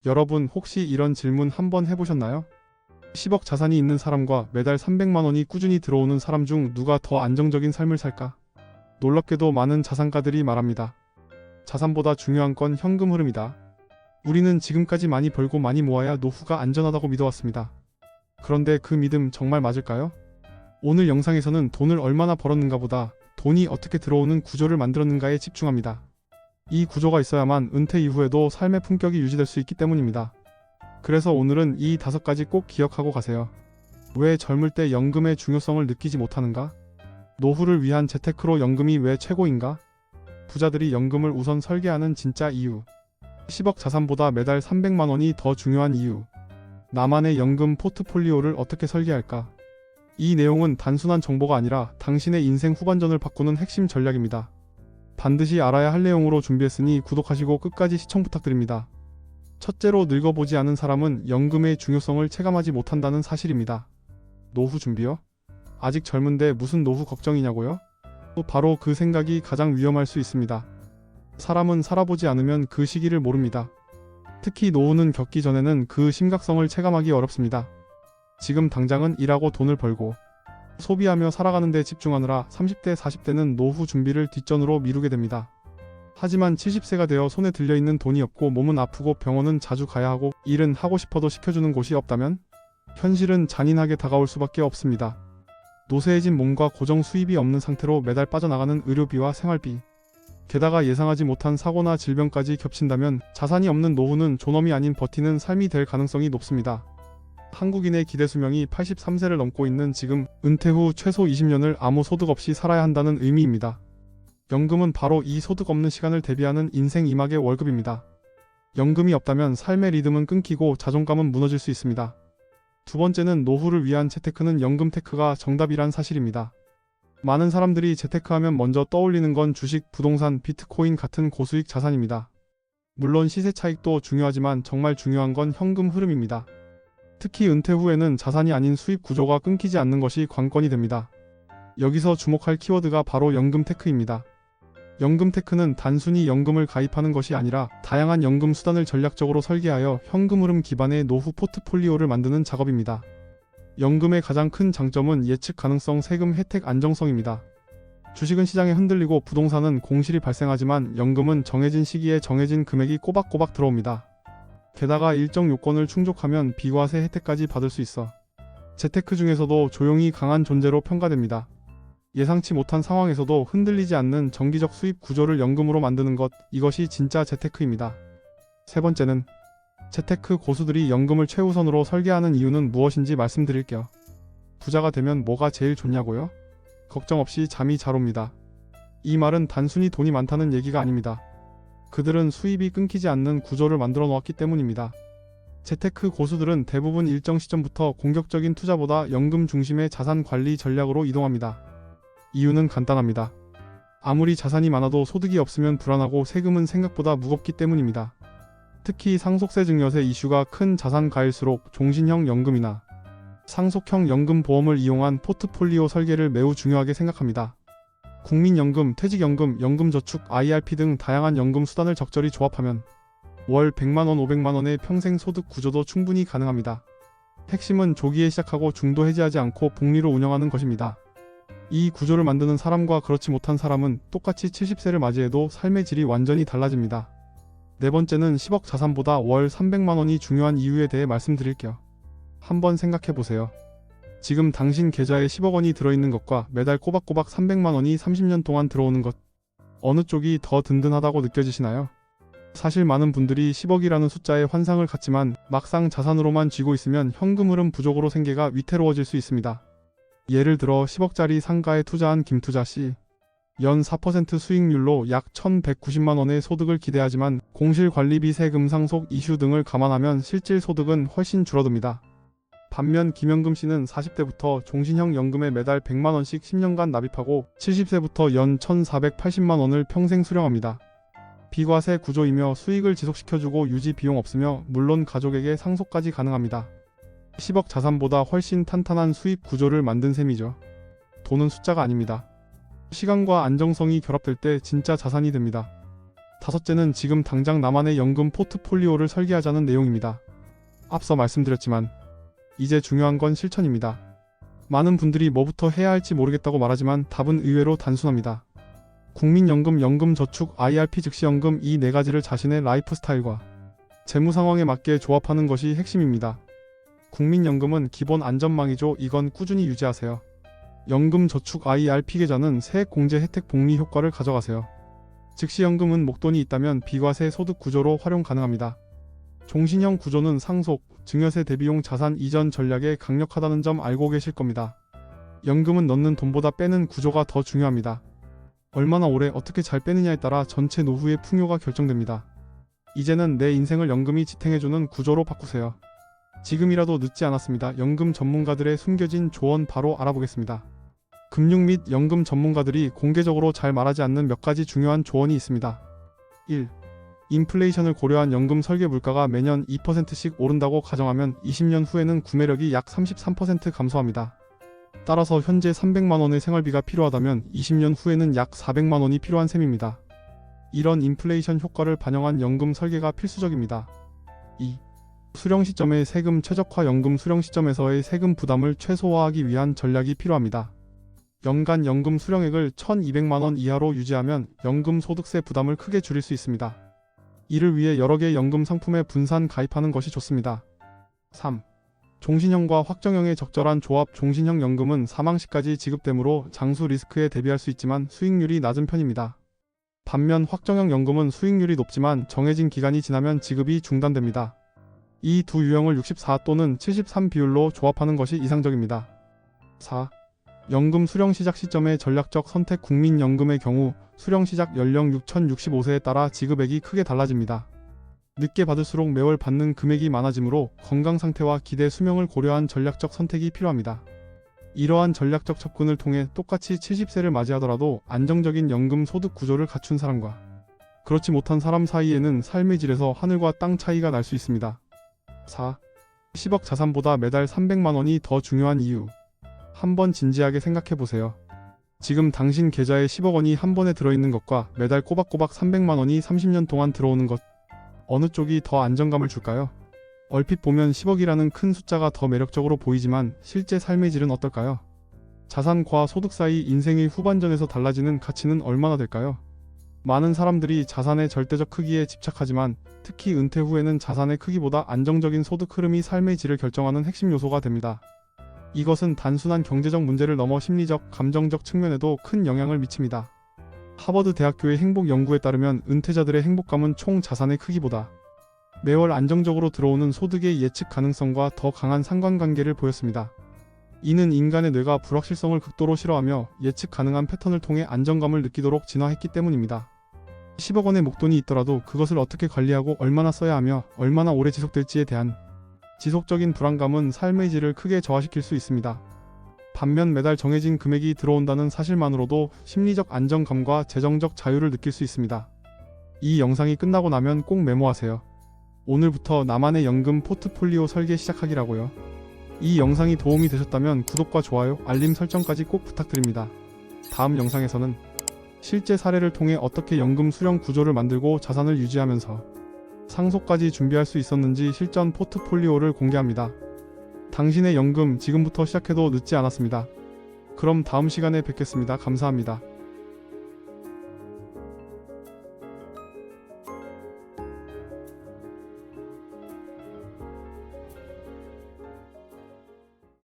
여러분 혹시 이런 질문 한번 해보셨나요? 10억 자산이 있는 사람과 매달 300만 원이 꾸준히 들어오는 사람 중 누가 더 안정적인 삶을 살까? 놀랍게도 많은 자산가들이 말합니다. 자산보다 중요한 건 현금 흐름이다. 우리는 지금까지 많이 벌고 많이 모아야 노후가 안전하다고 믿어왔습니다. 그런데 그 믿음 정말 맞을까요? 오늘 영상에서는 돈을 얼마나 벌었는가 보다 돈이 어떻게 들어오는 구조를 만들었는가에 집중합니다. 이 구조가 있어야만 은퇴 이후에도 삶의 품격이 유지될 수 있기 때문입니다. 그래서 오늘은 이 5가지 꼭 기억하고 가세요. 왜 젊을 때 연금의 중요성을 느끼지 못하는가? 노후를 위한 재테크로 연금이 왜 최고인가? 부자들이 연금을 우선 설계하는 진짜 이유. 10억 자산보다 매달 300만 원이 더 중요한 이유. 나만의 연금 포트폴리오를 어떻게 설계할까? 이 내용은 단순한 정보가 아니라 당신의 인생 후반전을 바꾸는 핵심 전략입니다. 반드시 알아야 할 내용으로 준비했으니 구독하시고 끝까지 시청 부탁드립니다. 첫째로 늙어보지 않은 사람은 연금의 중요성을 체감하지 못한다는 사실입니다. 노후 준비요? 아직 젊은데 무슨 노후 걱정이냐고요? 바로 그 생각이 가장 위험할 수 있습니다. 사람은 살아보지 않으면 그 시기를 모릅니다. 특히 노후는 겪기 전에는 그 심각성을 체감하기 어렵습니다. 지금 당장은 일하고 돈을 벌고 소비하며 살아가는 데 집중하느라 30대, 40대는 노후 준비를 뒷전으로 미루게 됩니다. 하지만 70세가 되어 손에 들려있는 돈이 없고 몸은 아프고 병원은 자주 가야 하고 일은 하고 싶어도 시켜주는 곳이 없다면? 현실은 잔인하게 다가올 수밖에 없습니다. 노쇠해진 몸과 고정 수입이 없는 상태로 매달 빠져나가는 의료비와 생활비. 게다가 예상하지 못한 사고나 질병까지 겹친다면 자산이 없는 노후는 존엄이 아닌 버티는 삶이 될 가능성이 높습니다. 한국인의 기대 수명이 83세를 넘고 있는 지금 은퇴 후 최소 20년을 아무 소득 없이 살아야 한다는 의미입니다. 연금은 바로 이 소득 없는 시간을 대비하는 인생 2막의 월급입니다. 연금이 없다면 삶의 리듬은 끊기고 자존감은 무너질 수 있습니다. 두 번째는 노후를 위한 재테크는 연금 테크가 정답이란 사실입니다. 많은 사람들이 재테크하면 먼저 떠올리는 건 주식, 부동산, 비트코인 같은 고수익 자산입니다. 물론 시세 차익도 중요하지만 정말 중요한 건 현금 흐름입니다. 특히 은퇴 후에는 자산이 아닌 수입 구조가 끊기지 않는 것이 관건이 됩니다. 여기서 주목할 키워드가 바로 연금 테크입니다. 연금 테크는 단순히 연금을 가입하는 것이 아니라 다양한 연금 수단을 전략적으로 설계하여 현금 흐름 기반의 노후 포트폴리오를 만드는 작업입니다. 연금의 가장 큰 장점은 예측 가능성, 세금 혜택, 안정성입니다. 주식은 시장에 흔들리고 부동산은 공실이 발생하지만 연금은 정해진 시기에 정해진 금액이 꼬박꼬박 들어옵니다. 게다가 일정 요건을 충족하면 비과세 혜택까지 받을 수 있어 재테크 중에서도 조용히 강한 존재로 평가됩니다. 예상치 못한 상황에서도 흔들리지 않는 정기적 수입 구조를 연금으로 만드는 것, 이것이 진짜 재테크입니다. 세 번째는 재테크 고수들이 연금을 최우선으로 설계하는 이유는 무엇인지 말씀드릴게요. 부자가 되면 뭐가 제일 좋냐고요? 걱정 없이 잠이 잘 옵니다. 이 말은 단순히 돈이 많다는 얘기가 아닙니다. 그들은 수입이 끊기지 않는 구조를 만들어 놓았기 때문입니다. 재테크 고수들은 대부분 일정 시점부터 공격적인 투자보다 연금 중심의 자산 관리 전략으로 이동합니다. 이유는 간단합니다. 아무리 자산이 많아도 소득이 없으면 불안하고 세금은 생각보다 무겁기 때문입니다. 특히 상속세 증여세 이슈가 큰 자산가일수록 종신형 연금이나 상속형 연금 보험을 이용한 포트폴리오 설계를 매우 중요하게 생각합니다. 국민연금, 퇴직연금, 연금저축, IRP 등 다양한 연금 수단을 적절히 조합하면 월 100만원, 500만원의 평생 소득 구조도 충분히 가능합니다. 핵심은 조기에 시작하고 중도 해지하지 않고 복리로 운영하는 것입니다. 이 구조를 만드는 사람과 그렇지 못한 사람은 똑같이 70세를 맞이해도 삶의 질이 완전히 달라집니다. 네 번째는 10억 자산보다 월 300만원이 중요한 이유에 대해 말씀드릴게요. 한번 생각해보세요. 지금 당신 계좌에 10억 원이 들어있는 것과 매달 꼬박꼬박 300만 원이 30년 동안 들어오는 것, 어느 쪽이 더 든든하다고 느껴지시나요? 사실 많은 분들이 10억이라는 숫자에 환상을 갖지만 막상 자산으로만 쥐고 있으면 현금 흐름 부족으로 생계가 위태로워질 수 있습니다. 예를 들어 10억짜리 상가에 투자한 김투자 씨. 연 4% 수익률로 약 1,190만 원의 소득을 기대하지만 공실관리비, 세금 상속, 이슈 등을 감안하면 실질 소득은 훨씬 줄어듭니다. 반면 김영금 씨는 40대부터 종신형 연금에 매달 100만원씩 10년간 납입하고 70세부터 연 1,480만원을 평생 수령합니다. 비과세 구조이며 수익을 지속시켜주고 유지 비용 없으며 물론 가족에게 상속까지 가능합니다. 10억 자산보다 훨씬 탄탄한 수입 구조를 만든 셈이죠. 돈은 숫자가 아닙니다. 시간과 안정성이 결합될 때 진짜 자산이 됩니다. 다섯째는 지금 당장 나만의 연금 포트폴리오를 설계하자는 내용입니다. 앞서 말씀드렸지만 이제 중요한 건 실천입니다. 많은 분들이 뭐부터 해야 할지 모르겠다고 말하지만 답은 의외로 단순합니다. 국민연금, 연금저축, IRP 즉시연금 이 네 가지를 자신의 라이프 스타일과 재무 상황에 맞게 조합하는 것이 핵심입니다. 국민연금은 기본 안전망이죠. 이건 꾸준히 유지하세요. 연금저축 IRP 계좌는 세액공제 혜택 복리 효과를 가져가세요. 즉시연금은 목돈이 있다면 비과세 소득 구조로 활용 가능합니다. 종신형 구조는 상속, 증여세 대비용 자산 이전 전략에 강력하다는 점 알고 계실 겁니다. 연금은 넣는 돈보다 빼는 구조가 더 중요합니다. 얼마나 오래 어떻게 잘 빼느냐에 따라 전체 노후의 풍요가 결정됩니다. 이제는 내 인생을 연금이 지탱해주는 구조로 바꾸세요. 지금이라도 늦지 않았습니다. 연금 전문가들의 숨겨진 조언 바로 알아보겠습니다. 금융 및 연금 전문가들이 공개적으로 잘 말하지 않는 몇 가지 중요한 조언이 있습니다. 1. 인플레이션을 고려한 연금 설계 물가가 매년 2%씩 오른다고 가정하면 20년 후에는 구매력이 약 33% 감소합니다. 따라서 현재 300만원의 생활비가 필요하다면 20년 후에는 약 400만원이 필요한 셈입니다. 이런 인플레이션 효과를 반영한 연금 설계가 필수적입니다. 2. 수령 시점의 세금 최적화 연금 수령 시점에서의 세금 부담을 최소화하기 위한 전략이 필요합니다. 연간 연금 수령액을 1,200만원 이하로 유지하면 연금 소득세 부담을 크게 줄일 수 있습니다. 이를 위해 여러 개 연금 상품에 분산 가입하는 것이 좋습니다. 3. 종신형과 확정형의 적절한 조합. 종신형 연금은 사망 시까지 지급되므로 장수 리스크에 대비할 수 있지만 수익률이 낮은 편입니다. 반면 확정형 연금은 수익률이 높지만 정해진 기간이 지나면 지급이 중단됩니다. 이 두 유형을 64 또는 73 비율로 조합하는 것이 이상적입니다. 4. 연금 수령 시작 시점의 전략적 선택. 국민연금의 경우 수령 시작 연령 6,065세에 따라 지급액이 크게 달라집니다. 늦게 받을수록 매월 받는 금액이 많아지므로 건강 상태와 기대 수명을 고려한 전략적 선택이 필요합니다. 이러한 전략적 접근을 통해 똑같이 70세를 맞이하더라도 안정적인 연금 소득 구조를 갖춘 사람과 그렇지 못한 사람 사이에는 삶의 질에서 하늘과 땅 차이가 날 수 있습니다. 4. 10억 자산보다 매달 300만원이 더 중요한 이유. 한번 진지하게 생각해보세요. 지금 당신 계좌에 10억 원이 한 번에 들어있는 것과 매달 꼬박꼬박 300만 원이 30년 동안 들어오는 것, 어느 쪽이 더 안정감을 줄까요? 얼핏 보면 10억이라는 큰 숫자가 더 매력적으로 보이지만 실제 삶의 질은 어떨까요? 자산과 소득 사이 인생의 후반전에서 달라지는 가치는 얼마나 될까요? 많은 사람들이 자산의 절대적 크기에 집착하지만 특히 은퇴 후에는 자산의 크기보다 안정적인 소득 흐름이 삶의 질을 결정하는 핵심 요소가 됩니다. 이것은 단순한 경제적 문제를 넘어 심리적, 감정적 측면에도 큰 영향을 미칩니다. 하버드 대학교의 행복 연구에 따르면 은퇴자들의 행복감은 총 자산의 크기보다 매월 안정적으로 들어오는 소득의 예측 가능성과 더 강한 상관관계를 보였습니다. 이는 인간의 뇌가 불확실성을 극도로 싫어하며 예측 가능한 패턴을 통해 안정감을 느끼도록 진화했기 때문입니다. 10억 원의 목돈이 있더라도 그것을 어떻게 관리하고 얼마나 써야 하며 얼마나 오래 지속될지에 대한 지속적인 불안감은 삶의 질을 크게 저하시킬 수 있습니다. 반면 매달 정해진 금액이 들어온다는 사실만으로도 심리적 안정감과 재정적 자유를 느낄 수 있습니다. 이 영상이 끝나고 나면 꼭 메모하세요. 오늘부터 나만의 연금 포트폴리오 설계 시작하기라고요. 이 영상이 도움이 되셨다면 구독과 좋아요, 알림 설정까지 꼭 부탁드립니다. 다음 영상에서는 실제 사례를 통해 어떻게 연금 수령 구조를 만들고 자산을 유지하면서 상속까지 준비할 수 있었는지 실전 포트폴리오를 공개합니다. 당신의 연금 지금부터 시작해도 늦지 않았습니다. 그럼 다음 시간에 뵙겠습니다. 감사합니다.